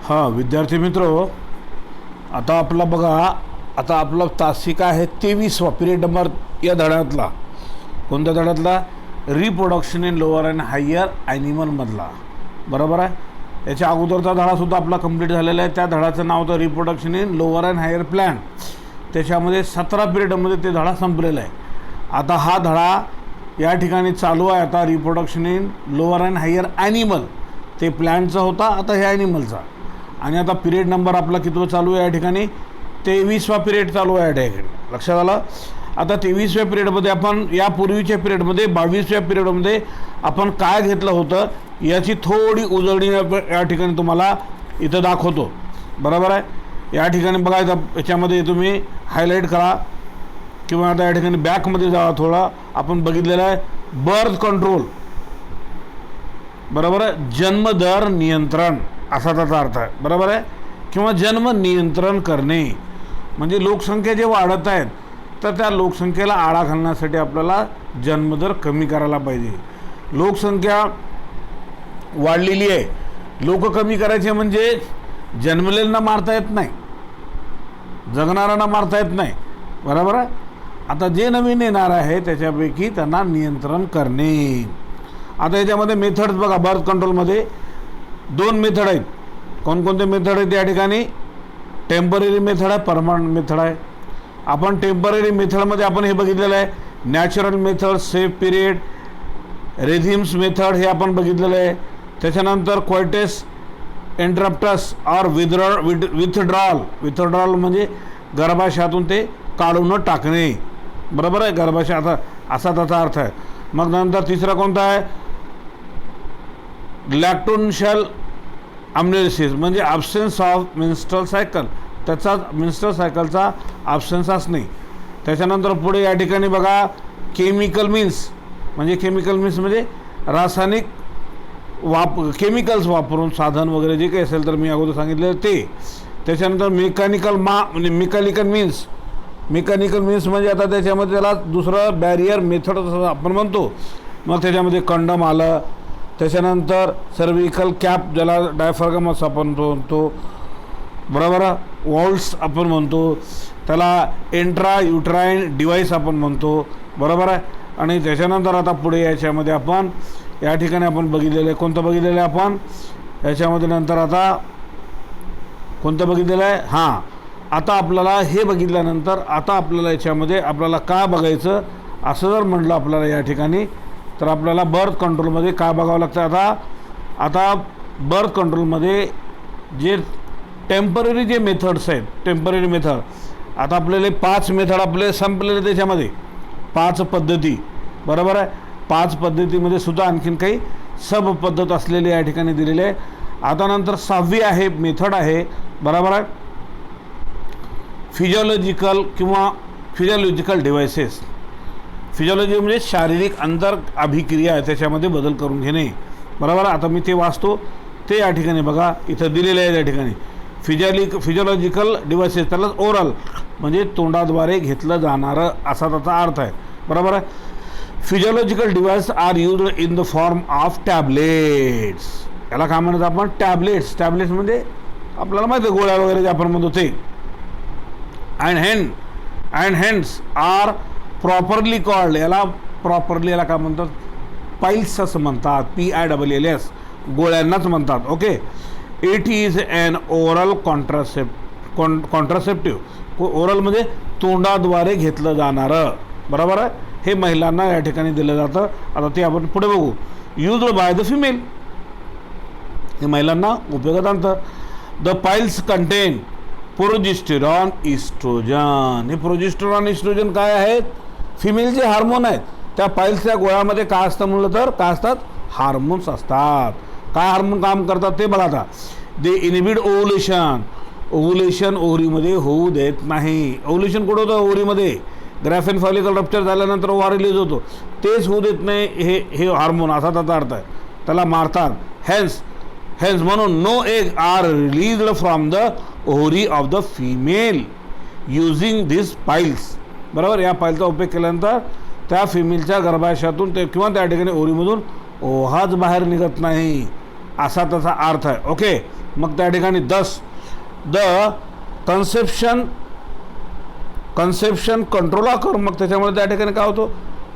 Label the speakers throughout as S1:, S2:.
S1: हां विद्यार्थी मित्र, आता आपला बघा, आता आपला तासिक आहे 23वा पिरियड नंबर या धड्यातला. कोणत्या धड्यातला? Reproduction in lower and higher ॲनिमलमधला. बरोबर आहे. याच्या अगोदरचा धडासुद्धा आपला कंप्लीट झालेला आहे. त्या धडाचं नाव होतं reproduction in lower and higher plant. त्याच्यामध्ये 17 पिरियडमध्ये ते धडा संपलेला आहे. आता हा धडा या ठिकाणी चालू आहे. आता reproduction in lower and higher animal, ते प्लॅन्टचा होता, आता हे ॲनिमलचा. आणि आता पिरियड नंबर आपला कितवा चालू आहे या ठिकाणी? 23वा पिरियड चालू आहे या ठिकाणी. लक्षात आलं? आता 23व्या पिरियडमध्ये आपण यापूर्वीच्या पिरियडमध्ये 22व्या पिरियडमध्ये आपण काय घेतलं होतं याची थोडी उजळणी या ठिकाणी तुम्हाला इथं दाखवतो. बरोबर आहे. या ठिकाणी बघा, याच्यामध्ये तुम्ही हायलाईट करा किंवा आता या ठिकाणी बॅकमध्ये जावा थोडा. आपण बघितलेलं आहे बर्थ कंट्रोल. बरोबर आहे. जन्मदर नियंत्रण असा त्याचा अर्थ आहे. बरोबर आहे. किंवा जन्म नियंत्रण करणे म्हणजे लोकसंख्या जे वाढत आहेत तर त्या लोकसंख्येला आळा घालण्यासाठी आपल्याला जन्मदर कमी करायला पाहिजे. लोकसंख्या वाढलेली आहे, लोक कमी करायचे म्हणजे जन्मलेल्यांना मारता येत नाही, जगणाऱ्यांना मारता येत नाही. बरोबर आहे. आता जे नवीन येणार आहे त्याच्यापैकी त्यांना नियंत्रण करणे. आता याच्यामध्ये मेथड्स बघा, बर्थ कंट्रोलमध्ये 2 मेथड आहेत. कोणकोणते मेथड आहेत या ठिकाणी? टेम्पररी मेथड आहे, परमनंट मेथड आहे. आपण टेम्पररी मेथडमध्ये आपण हे बघितलेलं आहे, natural method, safe period, regimes method हे आपण बघितलेलं आहे. त्याच्यानंतर क्वायटेस इंटरप्टस और विथड्रॉल म्हणजे गर्भाशयातून ते काढून टाकणे. बरोबर आहे. गर्भाशय आता असा त्याचा अर्थ आहे. मग नंतर तिसरा कोणता आहे? लॅक्टोन्शियल अम्नेसिस म्हणजे ॲब्सेन्स ऑफ मेन्स्ट्रल सायकल, त्याचा मेन्स्ट्रल सायकलचा ॲब्सेन्स असणे. त्याच्यानंतर पुढे या ठिकाणी बघा केमिकल मीन्स म्हणजे रासायनिक केमिकल्स वापरून साधन वगैरे जे काही असेल तर मी अगोदर सांगितलं ते. त्याच्यानंतर मेकॅनिकल मीन्स म्हणजे आता त्याच्यामध्ये त्याला दुसरं बॅरियर मेथड असं आपण म्हणतो. मग त्याच्यामध्ये कंडम आलं. त्याच्यानंतर सर्विकल कॅप ज्याला डायफ्रागम असं आपण म्हणतो. बरोबर. वॉल्स आपण म्हणतो त्याला, इंट्रा युट्राईन डिव्हाइस आपण म्हणतो. बरोबर आहे. आणि त्याच्यानंतर आता पुढे याच्यामध्ये आपण या ठिकाणी आपण बघितलेलं आहे, कोणतं बघितलेलं आहे आपण याच्यामध्ये? नंतर आता कोणतं बघितलेलं आहे? हां, आता आपल्याला हे बघितल्यानंतर आता आपल्याला याच्यामध्ये आपल्याला काय बघायचं असं जर म्हटलं आपल्याला या ठिकाणी, तर आपल्याला बर्थ कंट्रोलमध्ये काय बघावं लागतं? आता बर्थ कंट्रोलमध्ये जे टेम्पररी जे मेथड्स आहेत, टेम्पररी मेथड, आता आपल्याला 5 मेथड आपले संपलेले त्याच्यामध्ये 5 पद्धती. बरोबर आहे. 5 पद्धतीमध्ये सुद्धा आणखीन काही सब पद्धत असलेली या ठिकाणी दिलेली आहे. आता नंतर 6वी आहे मेथड आहे. बरोबर आहे. Physiological devices. फिजिओलॉजी म्हणजे शारीरिक अंतर अभिक्रिया आहे, त्याच्यामध्ये बदल करून घेणे. बरोबर. आता मी ते वाचतो ते या ठिकाणी बघा इथं दिलेले आहे. या ठिकाणी फिजिओलॉजिकल डिव्हायसेस, त्याला ओरल म्हणजे तोंडाद्वारे घेतलं जाणारं असा त्याचा अर्थ आहे. बरोबर आहे. Physiological device are used in the form of tablets. याला काय म्हणतात आपण? टॅबलेट्स म्हणजे आपल्याला माहिती आहे गोळ्या वगैरे जे आपण म्हणतो ते. And hence are properly called, याला काय म्हणतात? पाईल्स असं म्हणतात. PILLS गोळ्यांनाच म्हणतात. Okay. It is an oral contraceptive. Oral म्हणजे तोंडाद्वारे घेतलं जाणारं. बरोबर आहे. हे महिलांना या ठिकाणी दिलं जातं. आता ते आपण पुढे बघू. यूज्ड बाय द फिमेल, हे महिलांना उपयोगात आणतं. The pills contain progesterone, oestrogen. हे प्रोजेस्टेरॉन इस्ट्रोजन काय आहेत? फिमेलचे हार्मोन आहेत. त्या पाईल्सच्या गोळ्यामध्ये काय असतं म्हणलं तर काय असतात? हार्मोन्स असतात. काय हार्मोन काम करतात ते बघा. आता दे इनहिबिट ओव्हुलेशन ओव्हरीमध्ये होऊ देत नाही. ओव्हुलेशन कुठं होतं? ओव्हरीमध्ये. ग्राफेन फॉलिकल रप्चर झाल्यानंतर ओव्हार रिलीज होतो, तेच होऊ देत नाही हे हार्मोन असा त्याचा अर्थ आहे. त्याला मारतात. हेन्स म्हणून no egg are released from the ovary of the female using this pills. बरोबर. या पाईलचा उपयोग केल्यानंतर त्या फिमेलच्या गर्भाशयातून ते किंवा त्या ठिकाणी ओव्हरीमधून ओहाच बाहेर निघत नाही असा त्याचा अर्थ आहे. ओके. मग त्या ठिकाणी द कन्सेप्शन कंट्रोल कर, मग त्याच्यामुळे त्या ठिकाणी काय होतो,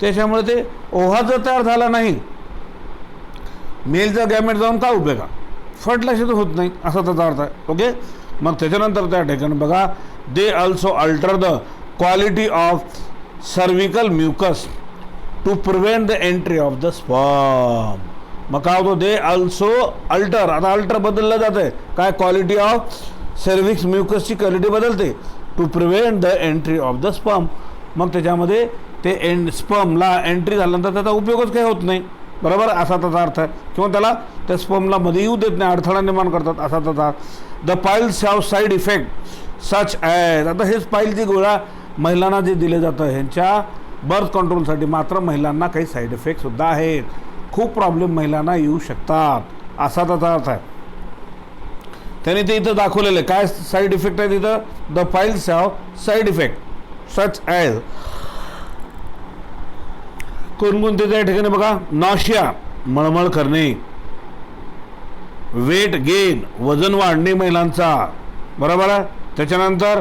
S1: त्याच्यामुळे ते ओव्हा जर तयार झाला नाही, मेलचा गॅमेट जाऊन काय उपयोग, फर्टिलायझेशन होत नाही, असा त्याचा अर्थ आहे. ओके. मग त्याच्यानंतर त्या ठिकाणी बघा, they also alter the quality of cervical mucus to prevent the entry of the sperm. मग काय होतो, दे ऑल्सो अल्टर, आता अल्टर बदललं जातं आहे, काय क्वालिटी ऑफ सर्व्हिक्स म्युकसची क्वालिटी बदलते, to prevent the entry of the sperm. मग त्याच्यामध्ये ते स्पर्मला एंट्री झाल्यानंतर त्याचा उपयोगच काही होत नाही, बरोबर, असा त्याचा अर्थ आहे, किंवा त्याला त्या स्पर्मला मध्ये येऊ देत नाही, अडथळा निर्माण करतात, असा त्याचा. The piles have side effect such as, आता हेच पाईलची गोळ्या महिलांना जे दिले जातं ह्यांच्या बर्थ कंट्रोलसाठी मात्र महिलांना काही साईड इफेक्टसुद्धा आहेत, खूप प्रॉब्लेम महिलांना येऊ शकतात, असा त्याचा अर्थ आहे. त्यांनी ते इथं दाखवलेलं आहे, काय साईड इफेक्ट आहे तिथं, the piles have side effect such as, कोणकोणते त्या ठिकाणी बघा, नॉशिया मळमळ करणे, वेट गेन वजन वाढणे महिलांचा, बरोबर आहे. त्याच्यानंतर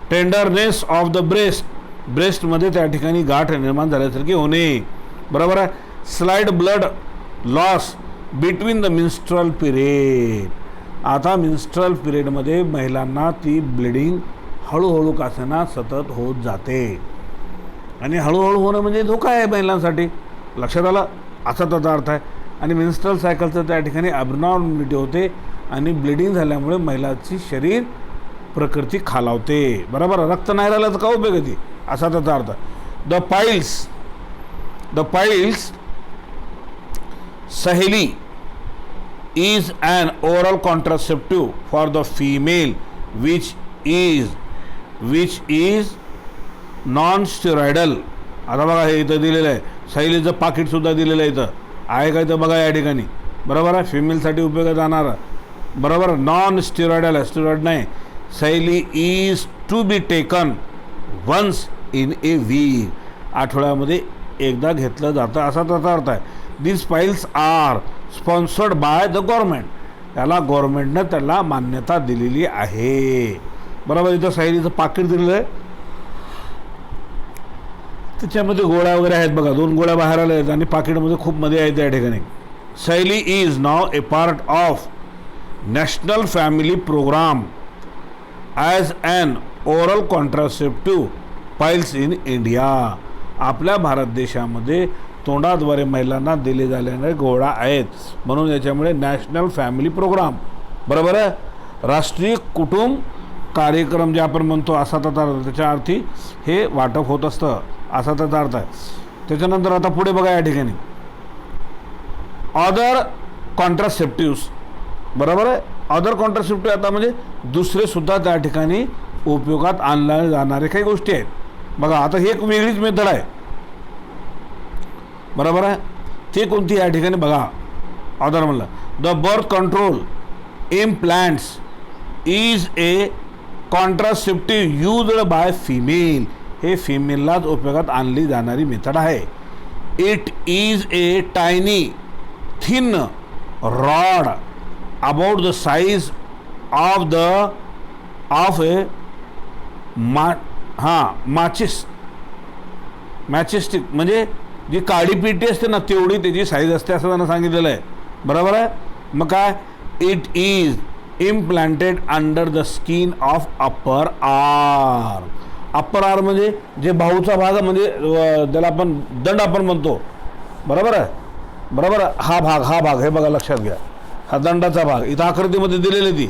S1: टेंडरनेस ऑफ द ब्रेस्टमध्ये त्या ठिकाणी गाठ निर्माण झाल्यासारखी होणे, बरोबर आहे. Slight blood loss between the menstrual period, आता मिन्स्ट्रल पिरियडमध्ये महिलांना ती ब्लिडिंग हळूहळू कासेना सतत होत जाते, आणि हळूहळू होणं म्हणजे धोका आहे महिलांसाठी, लक्षात आलं, असा त्याचा अर्थ आहे. आणि मेन्स्ट्रल सायकलचं त्या ठिकाणी ॲबनॉर्मॅलिटी होते, आणि ब्लिडिंग झाल्यामुळे महिलाची शरीर प्रकृती खालावते, बरोबर, रक्त नाही राहिलं तर का उपयोग आहे ती, असा त्याचा अर्थ. द पाईल्स सहेली is an oral contraceptive for the female which is non-steroidal. आता बघा हे इथं दिलेलं आहे, सैलीचं पाकिटसुद्धा दिलेलं आहे, इथं आहे का इथं बघा या ठिकाणी, बरोबर आहे, फिमेलसाठी उपयोगात जाणारं, बरोबर, नॉन स्टिरॉइडल आहे, स्टिरॉइड नाही. Saheli is to be taken once in a week, आठवड्यामध्ये एकदा घेतलं जातं, असा त्याचा अर्थ आहे. This pills are sponsored by the government, त्याला गव्हर्नमेंटनं त्याला मान्यता दिलेली आहे, बरोबर. इथं सैलीचं पाकिट दिलेलं आहे, त्याच्यामध्ये गोळ्या वगैरे आहेत बघा, 2 गोळ्या बाहेर आल्या आहेत, आणि पाकिटमध्ये खूप मध्ये आहेत त्या ठिकाणी. Saheli is now a part of national family programme as an oral contraceptive pills in India. आपल्या भारत देशामध्ये तोंडाद्वारे महिलांना दिले जाणारे गोळ्या आहेत, म्हणून याच्यामुळे नॅशनल फॅमिली प्रोग्राम, बरोबर आहे, राष्ट्रीय कुटुंब कार्यक्रम जे आपण म्हणतो, असा त्याच्या अर्थी हे वाटप होत असतं, असा त्याचा अर्थ आहे. त्याच्यानंतर आता पुढे बघा या ठिकाणी अदर कॉन्ट्रासेप्टिव्स, बरोबर आहे. अदर कॉन्ट्रासेप्टिव्ह आता म्हणजे दुसरे सुद्धा त्या ठिकाणी उपयोगात आणल्या जाणारे काही गोष्टी आहेत बघा. आता ही एक वेगळीच मेथड आहे, बरोबर आहे. ते कोणती या ठिकाणी बघा, अदर म्हणलं, the birth control implants is a contraceptive used by female, हे फिमेललाच उपयोगात आणली जाणारी मेथड आहे. It is a tiny thin rod about the size of a matchstick, म्हणजे जी काळी पेटी असते ना तेवढी त्याची साईज असते, असं त्यांना सांगितलेलं आहे, बरोबर आहे. मग काय, it is implanted under the skin of upper arm. Upper arm म्हणजे जे बाहूचा भाग, म्हणजे त्याला आपण दंड आपण म्हणतो, बरोबर आहे, बरोबर आहे. हा भाग हे बघा लक्षात घ्या, हा दंडाचा भाग इथं आकृतीमध्ये दिलेली ती,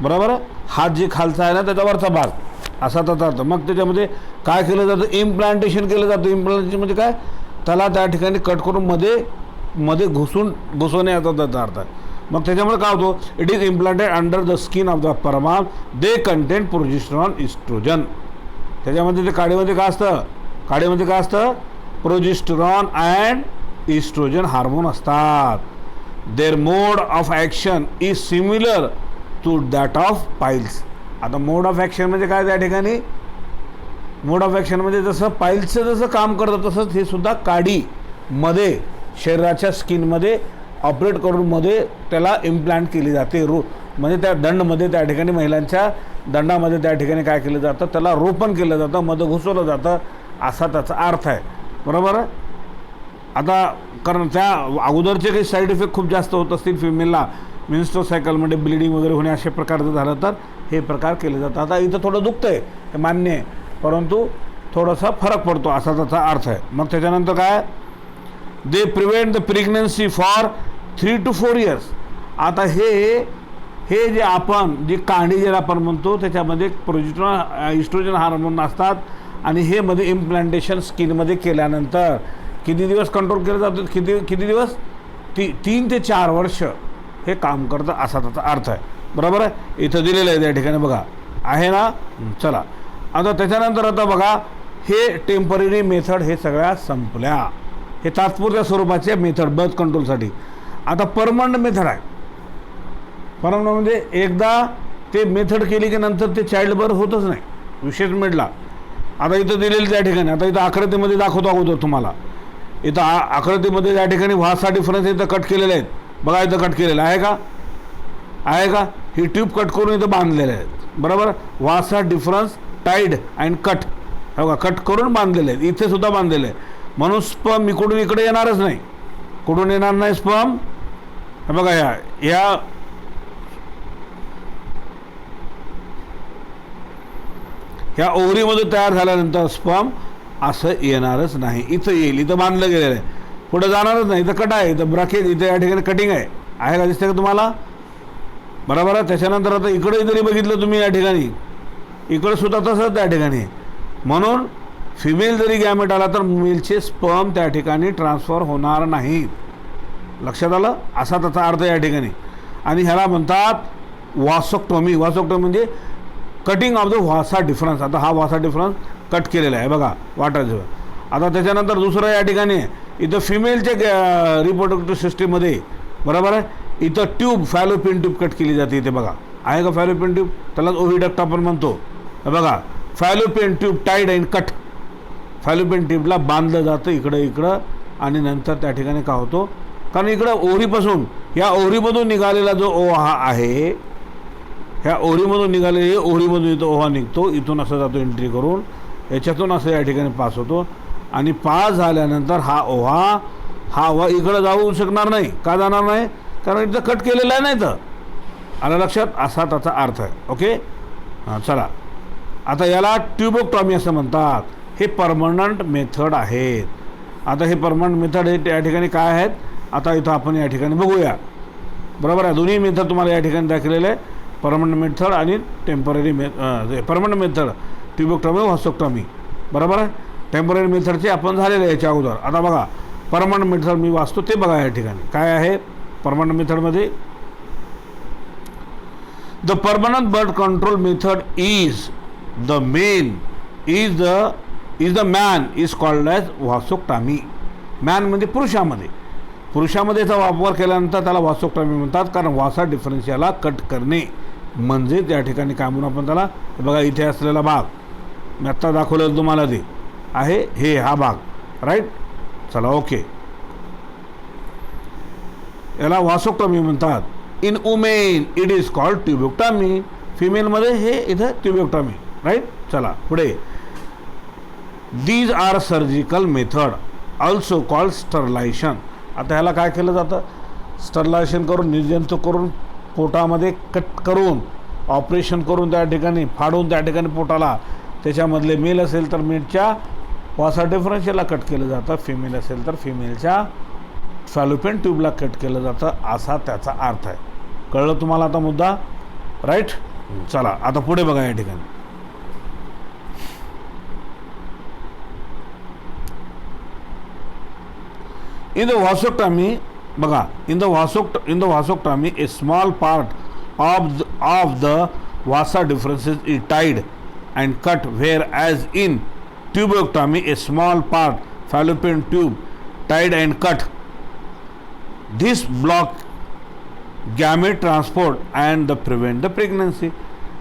S1: बरोबर आहे. हात जे खालचा आहे ना त्याच्यावरचा भाग, असा त्याचा अर्थ. मग त्याच्यामध्ये काय केलं जातं, इम्प्लांटेशन केलं जातं. इम्प्लांटेशन म्हणजे काय, त्याला त्या ठिकाणी कट करून मध्ये घुसवण्याचा त्याचा अर्थ आहे. मग त्याच्यामुळे काय होतो, it is implanted under the skin of the upper arm, they content progesterone oestrogen. त्याच्यामध्ये ते काडीमध्ये काय असतं, प्रोजेस्टेरॉन अँड इस्ट्रोजन हार्मोन असतात. Their mode of action is similar to that of pills. आता मोड ऑफ ॲक्शन म्हणजे काय, त्या ठिकाणी मोड ऑफ ॲक्शन म्हणजे जसं पाईल्सचं जसं काम करतं तसंच हे सुद्धा काडीमध्ये शरीराच्या स्किनमध्ये ऑपरेट करून मध्ये त्याला इम्प्लांट केली जाते. म्हणजे त्या दंडमध्ये त्या ठिकाणी महिलांच्या दंडामध्ये त्या ठिकाणी काय केलं जातं, त्याला रोपण केलं जातं, मध घुसवलं जातं, असा त्याचा अर्थ आहे. बरोबर आहे. आता कारण त्या अगोदरचे काही साईड इफेक्ट खूप जास्त होत असतील फिमेलला, मेन्स्ट्रुअल सायकलमध्ये ब्लिडिंग वगैरे होणे अशा प्रकारचं झालं तर हे प्रकार केले जातात. आता इथं थोडं दुखतं आहे हे मान्य आहे, परंतु थोडासा फरक पडतो असा त्याचा अर्थ आहे. मग त्याच्यानंतर काय, they prevent the pregnancy for 3 to 4 years. आता हे जे आपण जी कांडी ज्याला आपण म्हणतो त्याच्यामध्ये इस्ट्रोजन हार्मोन असतात आणि हे मध्ये इम्प्लांटेशन स्किनमध्ये केल्यानंतर किती दिवस कंट्रोल केलं जातं, किती दिवस 3 ते 4 वर्ष हे काम करतं असा त्याचा अर्थ आहे. बरोबर आहे. इथं दिलेलं आहे त्या ठिकाणी बघा, आहे ना. चला आता त्याच्यानंतर आता बघा, हे टेम्पररी मेथड हे सगळ्या संपल्या, हे तात्पुरत्या स्वरूपाचे मेथड बर्थ कंट्रोलसाठी. आता परमनंट मेथड आहे. परमनंट म्हणजे एकदा ते मेथड केली की नंतर ते चाइल्ड बर्थ होतच नाही, विशेष मिडला. आता इथं दिलेलं त्या ठिकाणी, आता इथं आकृतीमध्ये दाखवतो अगोदर तुम्हाला. इथं आकृतीमध्ये त्या ठिकाणी व्हासा डिफरन्स इथं कट केलेले आहेत बघा, इथं कट केलेलं आहे का, आहे का, ही ट्यूब कट करून इथं बांधलेले आहेत. बरोबर. व्हासा डिफरन्स टाईड अँड कट, हे बघा कट करून बांधलेले आहेत, इथे सुद्धा बांधलेले आहे. म्हणून स्पर्म इकडून इकडे येणारच नाही. कुठून येणार नाही स्पर्म, हे बघा ह्या ओव्हरीमध्ये तयार झाल्यानंतर स्पर्म असं येणारच नाही, इथं येईल, इथं बांधलं गेलेलं आहे, पुढे जाणारच नाही. इथं कट आहे, इथं ब्रॅकेट, इथं या ठिकाणी कटिंग आहे का, दिसते का तुम्हाला. बरोबर आहे. त्याच्यानंतर आता इकडे जरी बघितलं तुम्ही या ठिकाणी, इकडे सुद्धा तसंच त्या ठिकाणी. म्हणून फिमेल जरी गॅमेट आला तर मेलचे स्पर्म त्या ठिकाणी ट्रान्सफर होणार नाही. लक्षात आलं, असा त्याचा अर्थ या ठिकाणी. आणि ह्याला म्हणतात वासोक्टोमी. वासोक्टोमी म्हणजे कटिंग ऑफ द व्हासा डिफरन्स. आता हा व्हासा डिफरन्स कट केलेला आहे बघा वाटायचं. आता त्याच्यानंतर दुसरं या ठिकाणी इथं फिमेलच्या रिप्रोडक्टिव्ह सिस्टीममध्ये, बरोबर आहे, इथं ट्यूब फॅलोपियन ट्यूब कट केली जाते. इथे बघा आहे का फॅलोपियन ट्यूब, त्यालाच ओव्हिडक्ट आपण म्हणतो. बघा fallopian tube tied and cut, fallopian ट्यूबला बांधलं जातं इकडं आणि नंतर त्या ठिकाणी काय होतो, कारण इकडं ओव्हरीपासून, या ओव्हरीमधून निघालेला जो ओहा आहे, ह्या ओव्हरीमधून निघालेले ओव्हरीमधून इथं ओहा निघतो, इथून असं जातो एंट्री करून, याच्यातून असं या ठिकाणी पास होतो आणि पास झाल्यानंतर हा ओहा इकडं जाऊ शकणार नाही. का जाणार नाही, कारण इथं कट केलेलं आहे नाही. तर आलं लक्षात, असा त्याचा अर्थ आहे. ओके. हां चला, आता याला ट्युबोक्टॉमी असं म्हणतात. हे परमनंट मेथड आहेत. आता हे परमनंट मेथड हे या ठिकाणी काय आहेत, आता इथं आपण या ठिकाणी बघूया. बरोबर आहे. दोन्ही मेथड तुम्हाला या ठिकाणी दाखवलेले आहे, परमनंट मेथड आणि टेम्पररी परमनंट मेथड ट्युबोक्टॉमी व्हासोक्टॉमी. बरोबर आहे. टेम्पररी मेथडचे आपण झालेले आहे याच्या अगोदर. आता बघा परमनंट मेथड मी वाचतो ते बघा या ठिकाणी काय आहे परमनंट मेथडमध्ये. The permanent birth control method is the men is the man is called as vasectomy. Man म्हणजे पुरुषामध्ये याचा वापर केल्यानंतर त्याला व्हासोक्टॉमी म्हणतात, कारण व्हासा डिफरन्शियाला कट करणे म्हणजे त्या ठिकाणी काय म्हणून आपण त्याला, बघा इथे असलेला भाग मी आत्ता दाखवलेलं तुम्हाला ते आहे, हे हा भाग राईट. चला ओके, याला व्हासोक्टॉमी म्हणतात. In women it is called tubectomy. फिमेलमध्ये हे इथं ट्युबोक्टॉमी राईट. चला पुढे. These are surgical method also called sterilisation. आता ह्याला काय केलं जातं, स्टरलायझेशन करून, निर्जंतुक करून, पोटामध्ये कट करून, ऑपरेशन करून, त्या ठिकाणी फाडून, त्या ठिकाणी पोटाला त्याच्यामधले मेल असेल तर मेलच्या वासा डिफरन्शियलला कट केलं जातं, फिमेल असेल तर फिमेलच्या फॅलोपियन ट्यूबला कट केलं जातं, असा त्याचा अर्थ आहे. कळलं तुम्हाला आता मुद्दा राईट. चला आता पुढे बघा या ठिकाणी. इन द व्हासोक्टॉमी बघा, in the vasectomy a small part of the vasa differences is tied and cut, whereas in tubeectomy a small part fallopian tube tied and cut. This block gamete transport and the prevent the pregnancy.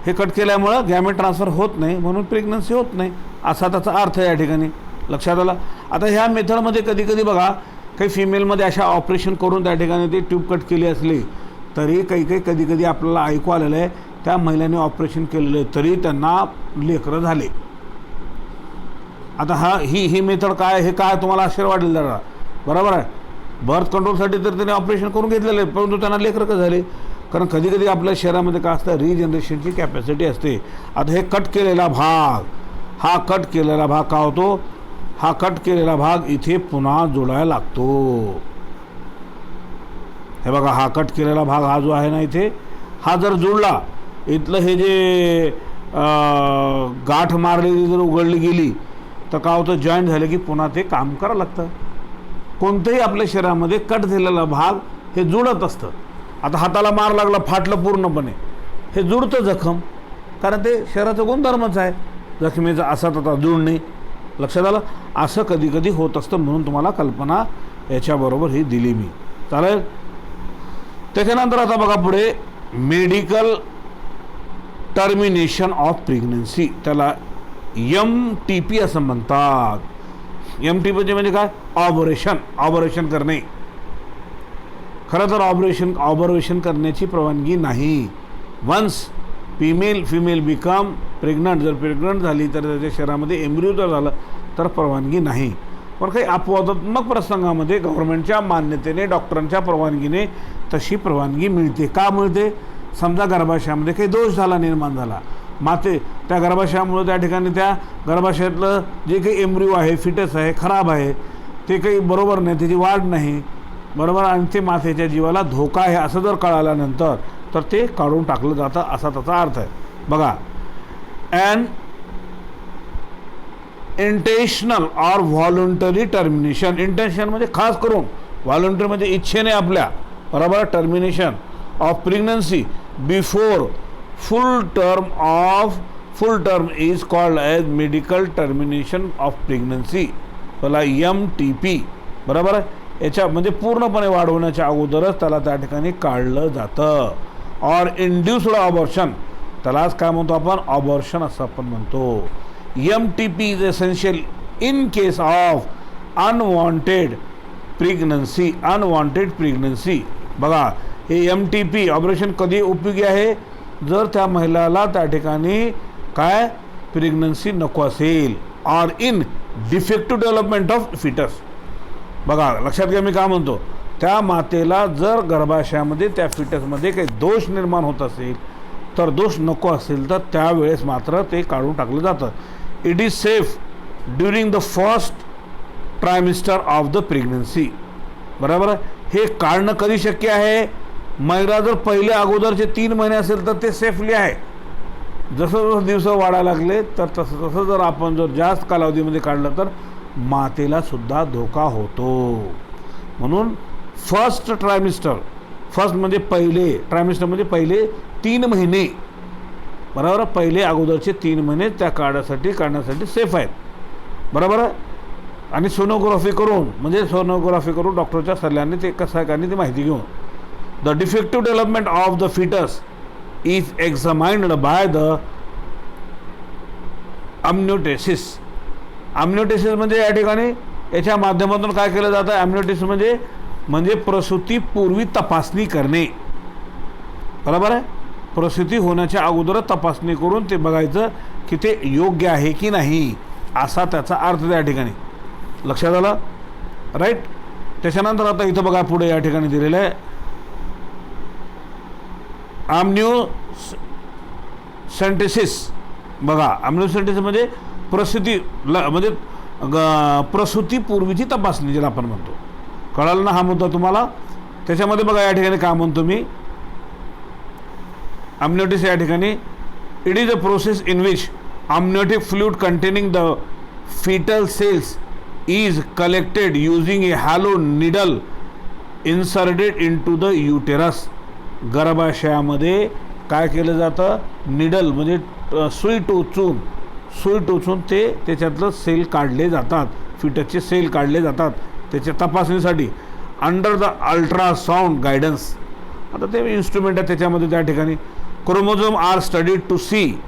S1: हे cut केल्यामुळं gamete transfer होत नाही, म्हणून pregnancy होत नाही, असा त्याचा अर्थ या ठिकाणी लक्षात आला. आता ह्या मेथडमध्ये कधी कधी बघा काही फिमेलमध्ये अशा ऑपरेशन करून त्या ठिकाणी ती ट्यूब कट केली असली तरी काही कधी कधी आपल्याला ऐकू आलेलं आहे त्या महिलांनी ऑपरेशन केलेलं आहे तरी त्यांना लेकरं झाले. आता ही मेथड काय, हे काय तुम्हाला आश्चर्य वाटेल जरा, बरोबर आहे. बर्थ कंट्रोलसाठी तर त्याने ऑपरेशन करून घेतलेलं आहे परंतु त्यांना लेकरं का झाले, कारण कधी कधी आपल्या शरीरामध्ये काय असतं, रिजनरेशनची कॅपॅसिटी असते. आता हे कट केलेला भाग, हा कट केलेला भाग का होतो, हा कट केलेला भाग इथे पुन्हा जोडायला लागतो. हे बघा, हा कट केलेला भाग हा जो आहे ना इथे, हा जर जोडला, इथलं हे जे गाठ मारलेली जर उघडली गेली तर काय होतं, जॉईंट झाले की पुन्हा ते काम करावं लागतं. कोणत्याही आपल्या शरीरामध्ये कट झालेला भाग हे जुळत असतं. आता हाताला मार लागला, फाटलं पूर्णपणे, हे जुळतं जखम, कारण ते शरीराचा गुणधर्मच आहे जखमेचा असा तसा जुळणे. लक्षात आलं. असं कधी कधी होत असतं म्हणून तुम्हाला कल्पना याच्याबरोबर ही दिली मी. चालेल. त्याच्यानंतर आता बघा पुढे, मेडिकल टर्मिनेशन ऑफ प्रेग्नन्सी, त्याला MTP असं म्हणतात. MTP म्हणजे काय, ऑपरेशन करणे. खरं तर ऑपरेशन करण्याची परवानगी नाही. वन्स फिमेल बिकम प्रेग्नंट, जर प्रेग्नंट झाली तर त्याच्या शरीरामध्ये एम्ब्रियो जर झालं तर परवानगी नाही. पण काही अपवादात्मक प्रसंगामध्ये गव्हर्नमेंटच्या मान्यतेने, डॉक्टरांच्या परवानगीने तशी परवानगी मिळते. का मिळते, समजा गर्भाशयामध्ये काही दोष झाला, निर्माण झाला, त्या गर्भाशयामुळे त्या ठिकाणी त्या गर्भाशयातलं जे काही एम्ब्रियो आहे, फिटस आहे, खराब आहे, ते काही बरोबर नाही, त्याची वाढ नाही, बरोबर, आणि ते मातेच्या जीवाला धोका आहे असं जर कळाल्यानंतर तर ते काढून टाकलं जातं, असा त्याचा अर्थ आहे. बघा, and intentional or voluntary termination. Intention म्हणजे खास करून, व्हॉलंटरी म्हणजे इच्छेने आपल्या, बरोबर, termination of pregnancy before full term is called as medical termination of pregnancy. त्याला MTP, बरोबर आहे. याच्या म्हणजे पूर्णपणे वाढवण्याच्या अगोदरच त्याला त्या ठिकाणी काढलं जातं. ऑर इंड्युस्ड अबॉर्शन, त्यालाच काय म्हणतो आपण, अबॉर्शन असं आपण म्हणतो. MTP is essential in case of unwanted pregnancy. बघा, हे MTP ऑपरेशन कधी उपयोगी आहे, जर त्या महिलाला त्या ठिकाणी काय प्रेग्नन्सी नको असेल, or in defective development of foetus. बघा, लक्षात घ्या मी काय म्हणतो, त्या मातेला जर गर्भाशयामध्ये त्या फिटसमध्ये काही दोष निर्माण होत असेल, तर दोष नको असेल तर त्यावेळेस मात्र ते काढून टाकलं जातं. It is safe during the first trimester of the pregnancy. बरोबर. हे काढणं कधी शक्य आहे, महिला जर पहिले अगोदरचे 3 महिने असेल तर ते सेफली आहे. जसं जसं दिवस वाढायला लागले तर तसं तसं जर आपण जर जास्त कालावधीमध्ये काढलं तर मातेला सुद्धा धोका होतो. म्हणून फर्स्ट म्हणजे ट्रायमिस्टर म्हणजे पहिले 3 महिने, बरोबर, पहिले अगोदरचे 3 महिने त्या काढण्यासाठी सेफ आहेत, बरोबर आहे. आणि सोनोग्राफी करून डॉक्टरच्या सल्ल्याने ते कसं आहे ती माहिती घेऊन, the defective development of the foetus is examined by the amniocentesis. म्हणजे या ठिकाणी याच्या माध्यमातून काय केलं जातं, अम्नियोटेसिस म्हणजे प्रसूतीपूर्वी तपासणी करणे, बरोबर आहे. प्रसूती होण्याच्या अगोदरच तपासणी करून ते बघायचं की ते योग्य आहे की नाही, असा त्याचा अर्थ त्या ठिकाणी. लक्षात आलं, राईट. त्याच्यानंतर आता इथं बघा पुढे या ठिकाणी दिलेलं आहे अम्नियोसेंटेसिस. बघा, अम्नियोसेंटेसिस म्हणजे प्रसूतीपूर्वीची तपासणी ज्याला आपण म्हणतो. कळालं ना हा मुद्दा तुम्हाला. त्याच्यामध्ये बघा या ठिकाणी काय म्हणतो मी, अम्नियोटिस या ठिकाणी, it is a process in which amniotic fluid containing the fetal cells is collected using a hollow needle inserted into the uterus. गर्भाशयामध्ये काय केलं जातं, निडल म्हणजे सुई टोचून ते त्याच्यातलं सेल काढले जातात, फिटसचे सेल काढले जातात त्याच्या तपासणीसाठी अंडर द अल्ट्रासाऊंड गायडन्स. आता ते इन्स्ट्रुमेंट आहे त्याच्यामध्ये त्या ठिकाणी chromosome are studied to see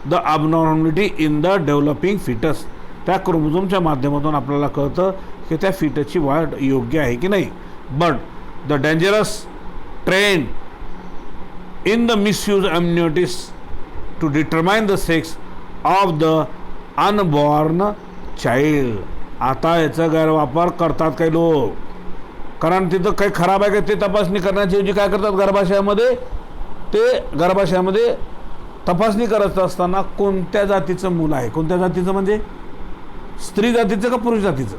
S1: the abnormality in the developing foetus. त्या क्रोमोझोमच्या माध्यमातून आपल्याला कळतं की त्या फिटसची वाढ योग्य आहे की नाही. But the dangerous trend in the misuse amniotis to determine the sex of the unborn child. आता याचा गैरवापर करतात काही लोक, कारण तिथं काही खराब आहे का ते तपासणी करण्याची ऐवजी काय करतात, गर्भाशयामध्ये तपासणी करत असताना कोणत्या जातीचं मूल आहे, कोणत्या जातीचं म्हणजे स्त्री जातीचं का पुरुष जातीचं,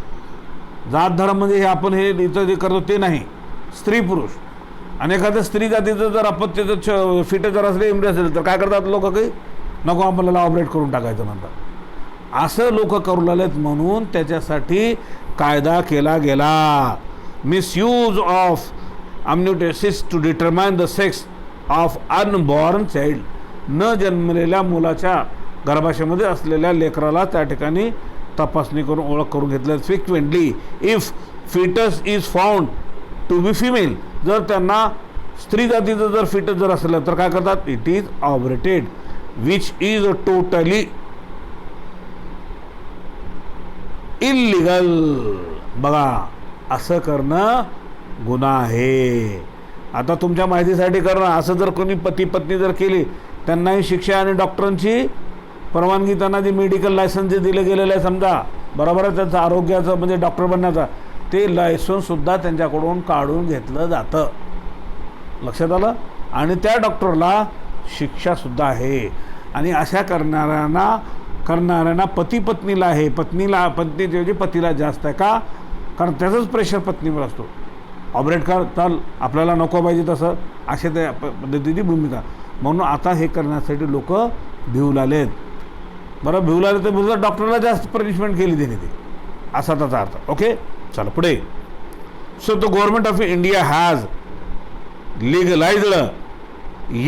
S1: जात धर्म म्हणजे हे आपण हे इथं जे करतो ते नाही, स्त्री पुरुष. आणि एखाद्या स्त्री जातीचं जर अपत्याचं फिट जर असले एम्ब्रियो असेल तर काय करतात लोक, काही नको आपल्याला ऑपरेट करून टाकायचं म्हणतात. असं लोक करू लागलेत, म्हणून त्याच्यासाठी कायदा केला गेला. Misuse of amniotis to determine the sex of unborn child. न जन्मलेल्या मुलाच्या गर्भाशयामध्ये असलेल्या लेकराला त्या ठिकाणी तपासणी करून ओळख करून घेतल्या. Frequently if foetus is found to be female, जर त्यांना स्त्री जातीचं जर फिटस जर असलं तर काय करतात, it is operated, which is totally illegal. बघा, असं करणं गुन्हा आहे. आता तुमच्या माहितीसाठी करणं, असं जर कोणी पती पत्नी जर केली, त्यांनाही शिक्षा आणि डॉक्टरांची परवानगी, त्यांना जे मेडिकल लायसन्स जे दिलं गेलेलं आहे समजा, बरोबर आहे, त्यांचं आरोग्याचं म्हणजे डॉक्टर बनण्याचा, ते लायसन्ससुद्धा त्यांच्याकडून काढून घेतलं जातं. लक्षात आलं. आणि त्या डॉक्टरला शिक्षासुद्धा आहे. आणि अशा करणाऱ्यांना पती पत्नीला आहे, पत्नीऐवजी पतीला जास्त आहे का, कारण त्याचंच प्रेशर पत्नीवर असतो. ऑपरेट कर, चाल आपल्याला नको पाहिजे तसं, अशा त्या पद्धतीची भूमिका. म्हणून आता हे करण्यासाठी लोक भिवू लागलेत. बरं, भिवू लागले तर बोलतात डॉक्टरला जास्त पनिशमेंट केली त्याने, ते असा त्याचा अर्थ. ओके, चला पुढे. So the government of India has legalised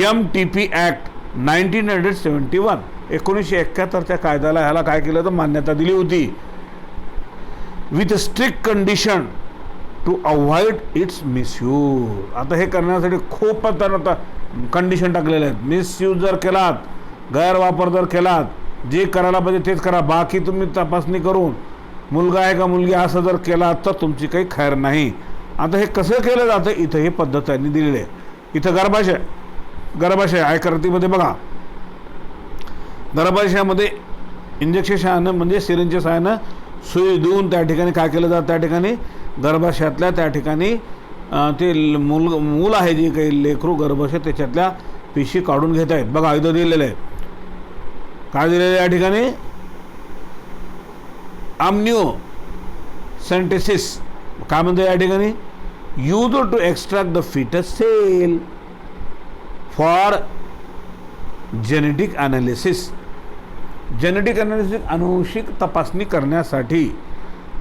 S1: MTP act 1971. 1971च्या कायद्याला ह्याला काय केलं तर मान्यता दिली होती. With strict condition to avoid its misuse. आता हे करण्यासाठी खूप आता कंडिशन टाकलेले आहेत. मिसयूज जर केलात, गैरवापर जर केलात, जे करायला पाहिजे तेच करा, बाकी तुम्ही तपासणी करून मुलगा आहे का मुलगी असं जर केलात तर तुमची काही खैर नाही. आता हे कसं केलं जातं, इथं ही पद्धत त्यांनी दिलेली आहे. इथं गर्भाशय आयकरतीमध्ये बघा, गर्भाशयामध्ये इंजेक्शन सहाय्यानं म्हणजे सिरिंजच्या सहाय्यानं सुई देऊन त्या ठिकाणी काय केलं जातं, त्या ठिकाणी गर्भाशयातल्या त्या ठिकाणी ते मूल आहे जे काही लेकरू गर्भाशय त्याच्यातल्या पिशी काढून घेत आहेत. बघा इथं दिलेलं आहे, काय दिलेलं आहे या ठिकाणी, amniocentesis. काय म्हणतो या ठिकाणी, use to extract the foetus cell for genetic analysis. Genetic analysis अनुवंशिक तपासणी करण्यासाठी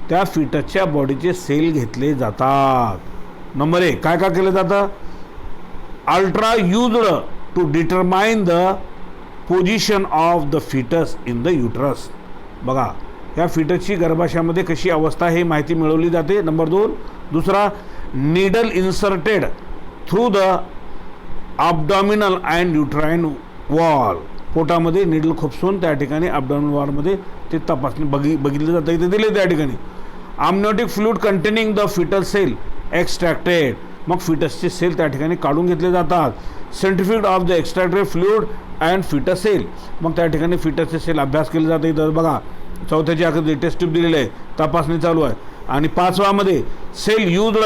S1: त्या फिटसच्या बॉडीचे सेल घेतले जातात. नंबर 1 काय काय केलं जातं, ultra used to determine the position of the foetus in the uterus. बघा, या फिटसची गर्भाशयामध्ये कशी अवस्था हे माहिती मिळवली जाते. नंबर 2 दुसरा, needle inserted through the abdominal and uterine wall. पोटामध्ये निडल खुपसून त्या ठिकाणी अबडॉमिनल वॉलमध्ये ते तपासणी बघितलं जातं. इथे दिले त्या ठिकाणी amniotic fluid containing the foetal cell extracted. मग फिटसचे सेल त्या ठिकाणी काढून घेतले जातात. Centrifuge of the extracted fluid and foetus cell. मग त्या ठिकाणी फिटसचे सेल अभ्यास केले जाते. इथं बघा, चौथ्याची आकृती टेस्ट ट्यूब दिलेली आहे, तपासणी चालू आहे. आणि 5वामध्ये सेल यूज्ड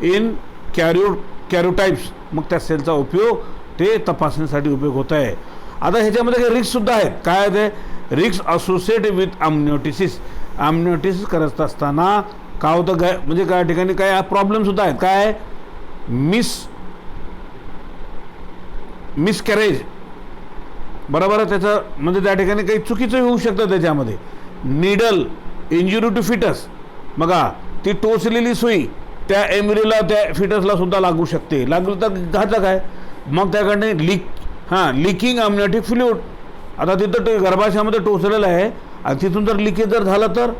S1: इन कॅरोटाइप्स. मग त्या सेलचा उपयोग ते तपासणीसाठी उपयोग होत आहे. आता ह्याच्यामध्ये काही रिस्कसुद्धा आहेत. काय ते risk associated with amniotis. amniotis करत असताना काय होतं, म्हणजे काय ठिकाणी काय प्रॉब्लेमसुद्धा आहेत. काय, मिसकॅरेज, बरोबर आहे, त्याचं म्हणजे त्या ठिकाणी काही चुकीचं होऊ शकतं त्याच्यामध्ये. Needle injury to foetus. बघा, ती टोचलेली सुई त्या एम्ब्रियोला त्या फिटसला सुद्धा लागू शकते, लागलं तर घातक आहे. मग त्याकडे लिकिंग amniotic फ्लूइड. आता तिथं ते गर्भाशयामध्ये टोचलेलं आहे आणि तिथून जर लिकेज जर झालं तर,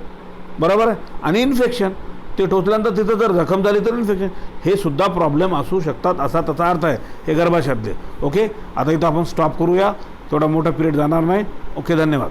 S1: बरोबर आहे, आणि इन्फेक्शन, ते टोचल्यानंतर तिथं जर जखम झाली तर इन्फेक्शन, हे सुद्धा प्रॉब्लेम असू शकतात, असा त्याचा अर्थ आहे हे गर्भाशयातले. ओके, आता इथं आपण स्टॉप करूया, थोडा मोठा पिरियड जाणार नाही. ओके, धन्यवाद.